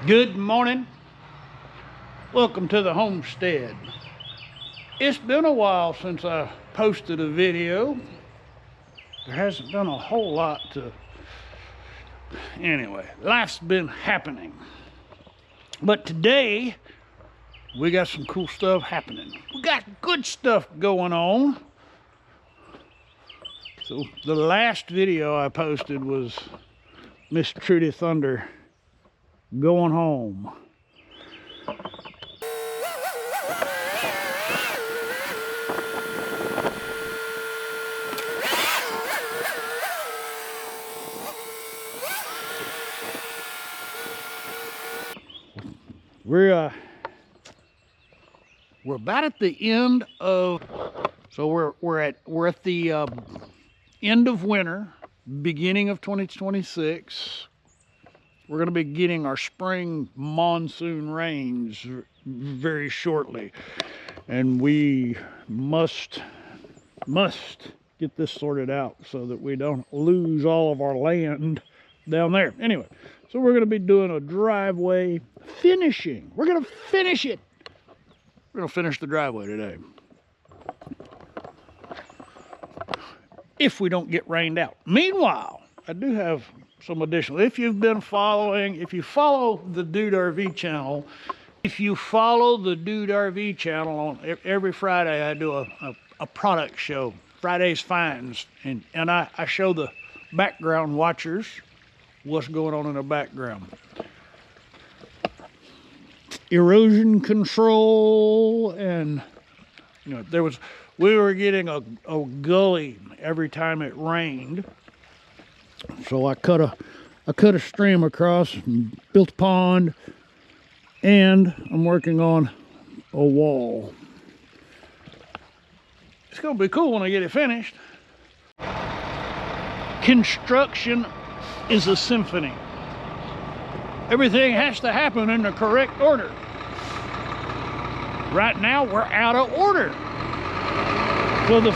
Good morning. Welcome to the homestead. It's been a while since I posted a video. There hasn't been a whole lot to... Anyway, life's been happening. But today, we got some cool stuff happening. We got good stuff going on. So the last video I posted was Miss Trudy Thunder going home. We're about at the end of, so we're at the end of winter, beginning of 2026. We're going to be getting our spring monsoon rains very shortly, and we must get this sorted out so that we don't lose all of our land down there. Anyway, so we're going to be doing a driveway finishing. We're going to finish it. We're going to finish the driveway today, if we don't get rained out. Meanwhile, I do have some additional. If you follow the Dude RV channel, on every Friday, I do a product show, Friday's Finds, and I show the background watchers what's going on in the background. Erosion control, and we were getting a gully every time it rained. So I cut a stream across and built a pond, and I'm working on a wall. It's gonna be cool when I get it finished. Construction is a symphony. Everything has to happen in the correct order. Right now we're out of order. So the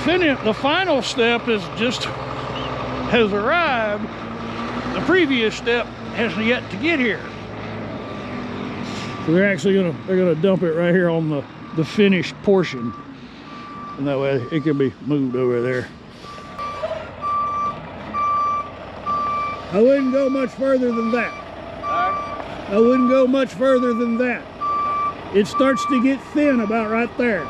final step has arrived. The previous step has yet to get here. So they're gonna dump it right here on the finished portion, and that way it can be moved over there. I wouldn't go much further than that. I wouldn't go much further than that. It starts to get thin about right there.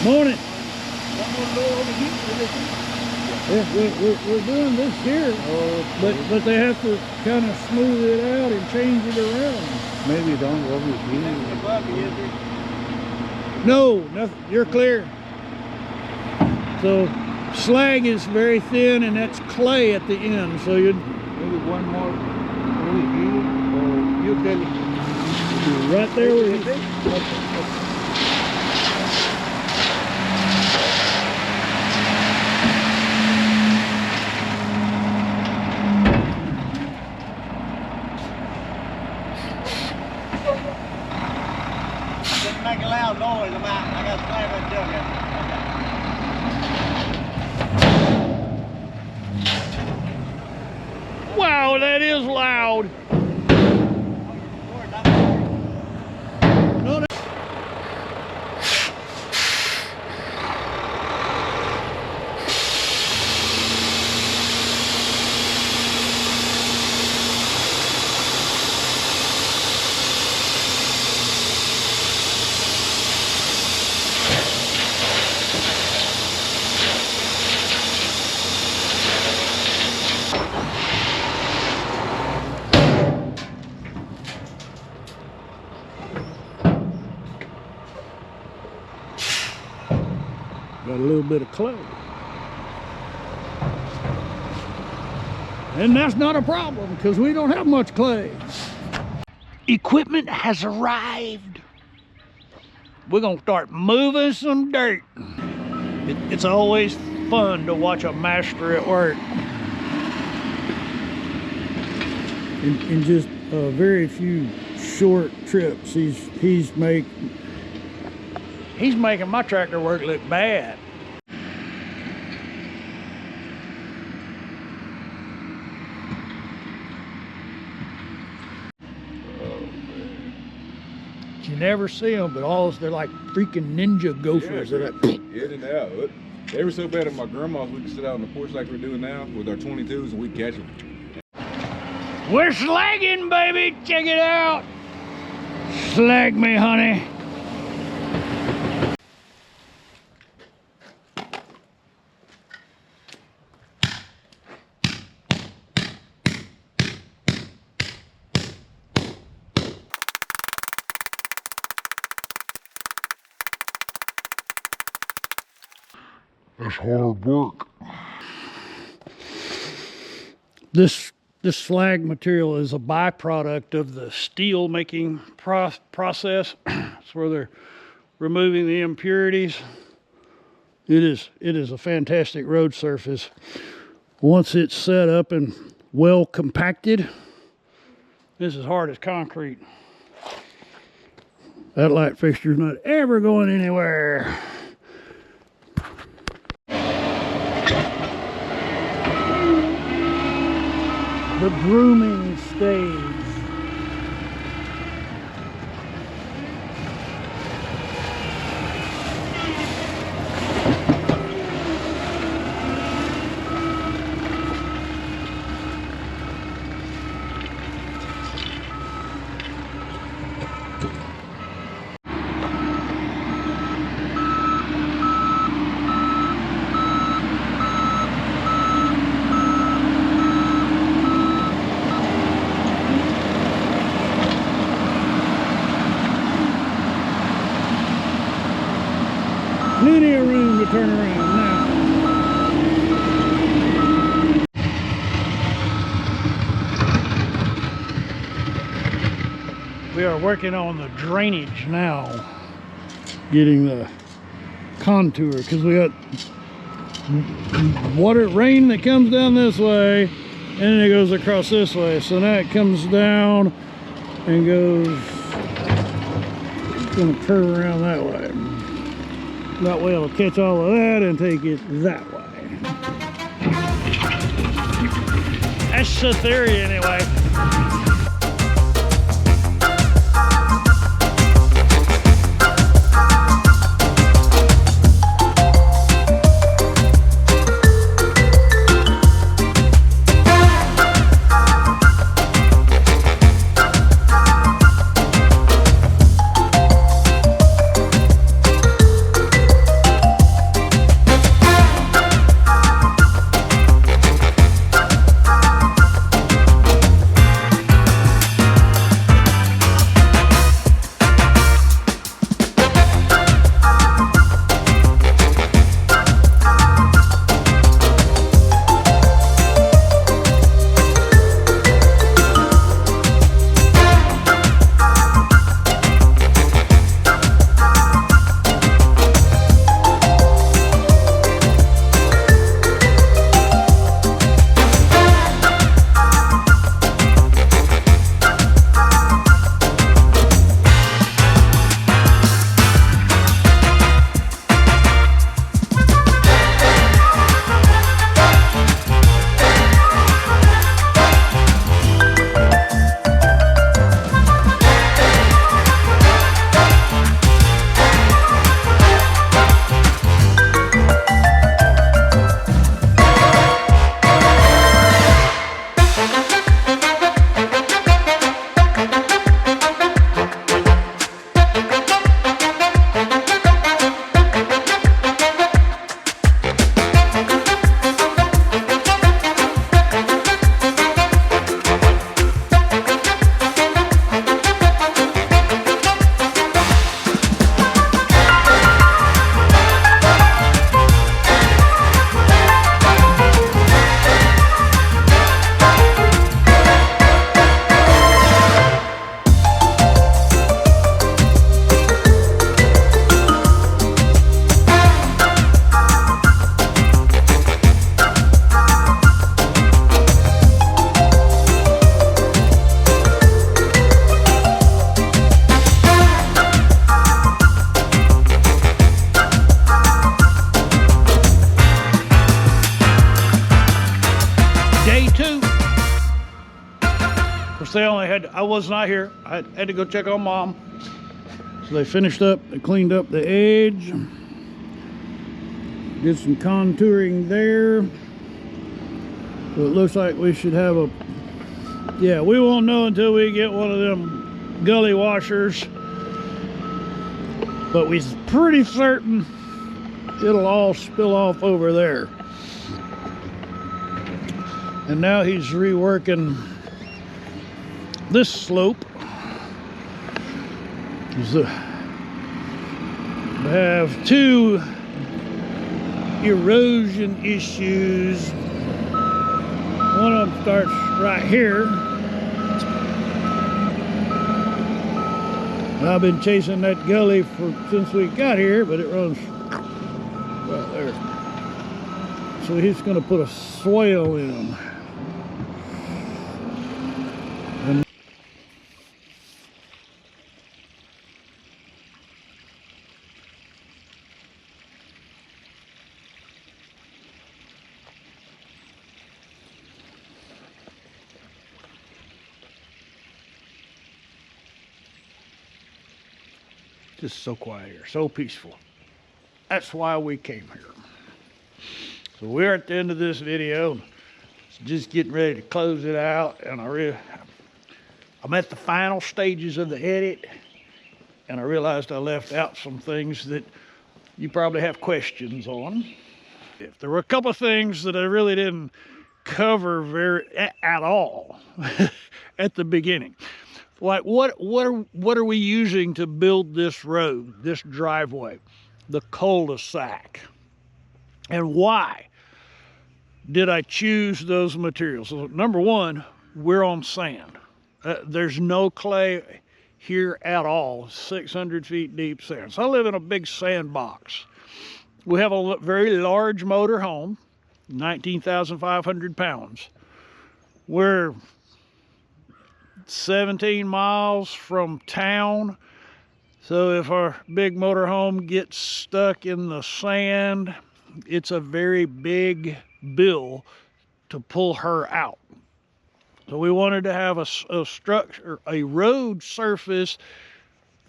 Morning. Yeah, we're doing this here, but they have to kind of smooth it out and change it around. Maybe don't overheat. No, nothing. You're clear. So slag is very thin, and that's clay at the end. So you'd Maybe one more overheat, or you tell me. Right there with it. Make a loud noise. I got to slam that jug in. Wow, that is loud. No, no. Got a little bit of clay. And that's not a problem because we don't have much clay. Equipment has arrived. We're gonna start moving some dirt. It's always fun to watch a master at work. in just very few short trips. He's making my tractor work look bad. You never see them, but they're like freaking ninja gophers. Yeah, They're like, in and out. They were so bad at my grandma's, we could sit out on the porch like we're doing now with our 22s and we catch them. we're slagging, baby. Check it out. Slag me, honey. That's hard work. This slag material is a byproduct of the steel making process. It's where they're removing the impurities. It is a fantastic road surface. Once it's set up and well compacted, this is hard as concrete. That light fixture's not ever going anywhere. The grooming stage. Plenty of room to turn around now. We are working on the drainage now, getting the contour, because we got rain that comes down this way and then it goes across this way. So now it comes down and goes, it's gonna curve around that way. That way it'll catch all of that and take it that way. That's the theory anyway. course, I was not here. I had to go check on Mom. So they finished up, they cleaned up the edge. Did some contouring there. So it looks like we should have yeah, we won't know until we get one of them gully washers. But we're pretty certain it'll all spill off over there. And now he's reworking this slope. We have two erosion issues. One of them starts right here. I've been chasing that gully since we got here, but it runs right there. So he's going to put a swale in. And just so quiet here, so peaceful. That's why we came here. So we're at the end of this video. Just getting ready to close it out, and I'm at the final stages of the edit, and I realized I left out some things that you probably have questions on. If there were a couple of things that I really didn't cover at all at the beginning. Like what are we using to build this road, this driveway, the cul-de-sac? And why did I choose those materials? So number one, we're on sand. There's no clay here at all, 600 feet deep sand. So I live in a big sandbox. We have a very large motor home, 19,500 pounds. We're 17 miles from town. So if our big motor home gets stuck in the sand, it's a very big bill to pull her out. So we wanted to have a structure, a road surface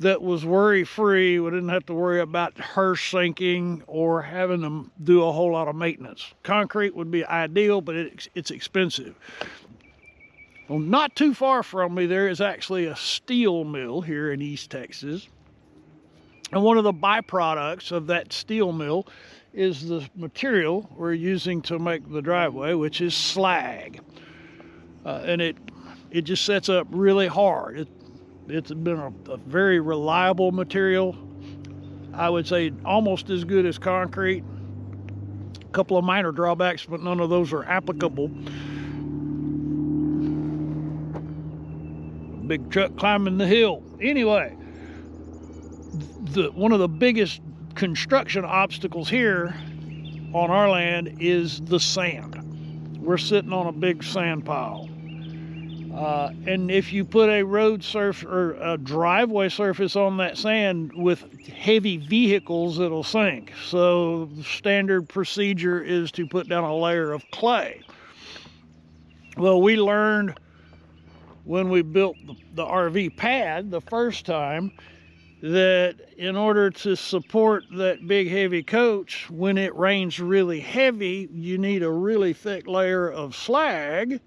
that was worry-free. We didn't have to worry about her sinking or having to do a whole lot of maintenance. Concrete would be ideal, but it's expensive. Well, not too far from me, there is actually a steel mill here in East Texas. And one of the byproducts of that steel mill is the material we're using to make the driveway, which is slag. And it just sets up really hard. It's been a very reliable material. I would say almost as good as concrete. A couple of minor drawbacks, but none of those are applicable. Big truck climbing the hill. Anyway, one of the biggest construction obstacles here on our land is the sand. We're sitting on a big sand pile. And if you put a road surface or a driveway surface on that sand with heavy vehicles, it'll sink. So the standard procedure is to put down a layer of clay. Well, we learned when we built the RV pad the first time that in order to support that big heavy coach, when it rains really heavy, you need a really thick layer of slag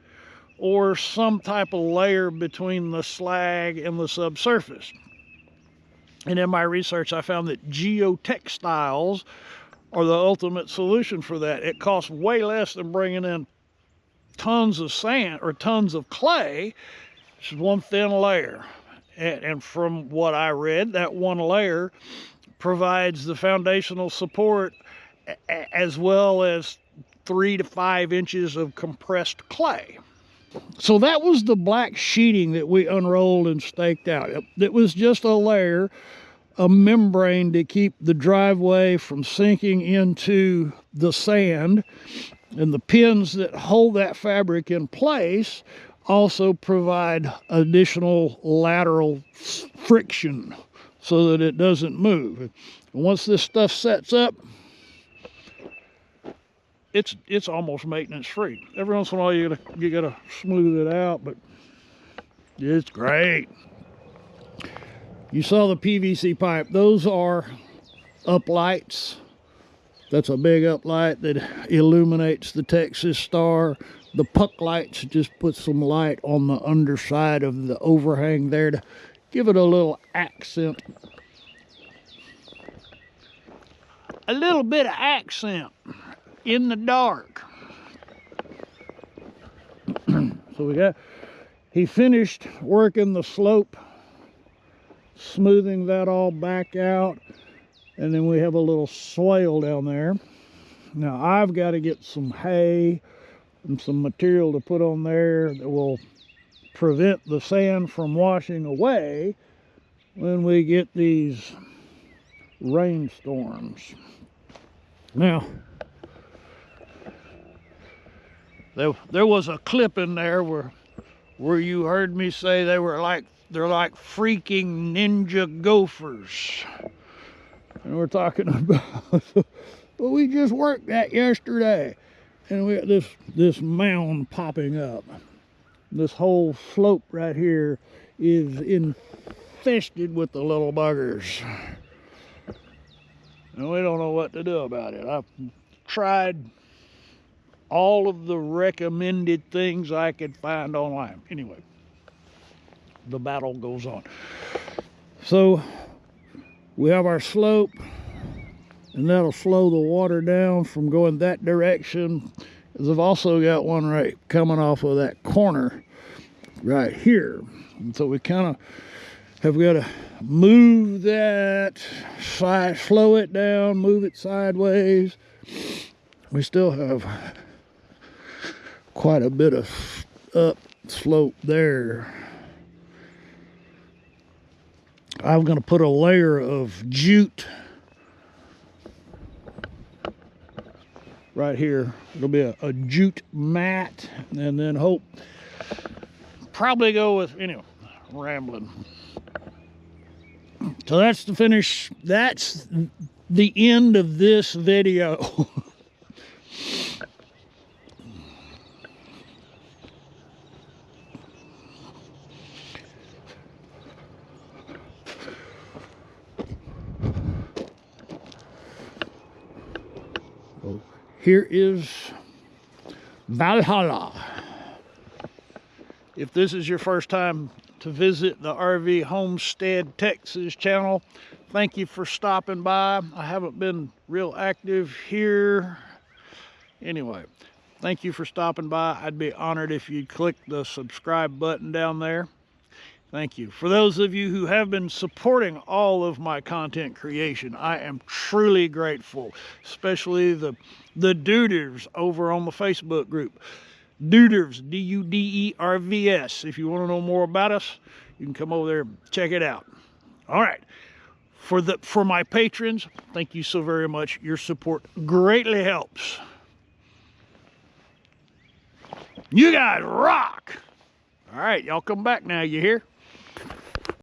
or some type of layer between the slag and the subsurface. And in my research, I found that geotextiles are the ultimate solution for that. It costs way less than bringing in tons of sand or tons of clay. It's one thin layer. And from what I read, that one layer provides the foundational support as well as 3 to 5 inches of compressed clay. So that was the black sheeting that we unrolled and staked out. It was just a layer, a membrane to keep the driveway from sinking into the sand. And the pins that hold that fabric in place also provide additional lateral friction so that it doesn't move. And once this stuff sets up, it's almost maintenance free. Every once in a while you gotta smooth it out, but It's great. You saw the PVC pipe. Those are uplights. That's a big uplight that illuminates the Texas Star. The puck lights just put some light on the underside of the overhang there to give it a little accent. A little bit of accent in the dark. So he finished working the slope, smoothing that all back out, and then we have a little swale down there. Now I've got to get some hay and some material to put on there that will prevent the sand from washing away when we get these rainstorms. Now, there was a clip in there where you heard me say they're like freaking ninja gophers. And we're talking about, well, we just worked that yesterday. And we got this mound popping up. This whole slope right here is infested with the little buggers. And we don't know what to do about it. I've tried all of the recommended things I could find online. Anyway, the battle goes on. So we have our slope, and that'll slow the water down from going that direction. Because I've also got one right coming off of that corner right here. And so we kind of have got to move that, slow it down, move it sideways. We still have quite a bit of up slope there. I'm going to put a layer of jute right here. It'll be a jute mat, and then probably go with, anyway, rambling. So that's the finish. That's the end of this video. Here is Valhalla. If this is your first time to visit the RV Homestead Texas channel, thank you for stopping by. I haven't been real active here. Anyway, thank you for stopping by. I'd be honored if you'd click the subscribe button down there. Thank you. For those of you who have been supporting all of my content creation, I am truly grateful, especially the Dudervs over on the Facebook group. Dudervs, D-U-D-E-R-V-S. If you want to know more about us, you can come over there and check it out. All right. For my patrons, thank you so very much. Your support greatly helps. You guys rock. All right, y'all come back now, you hear?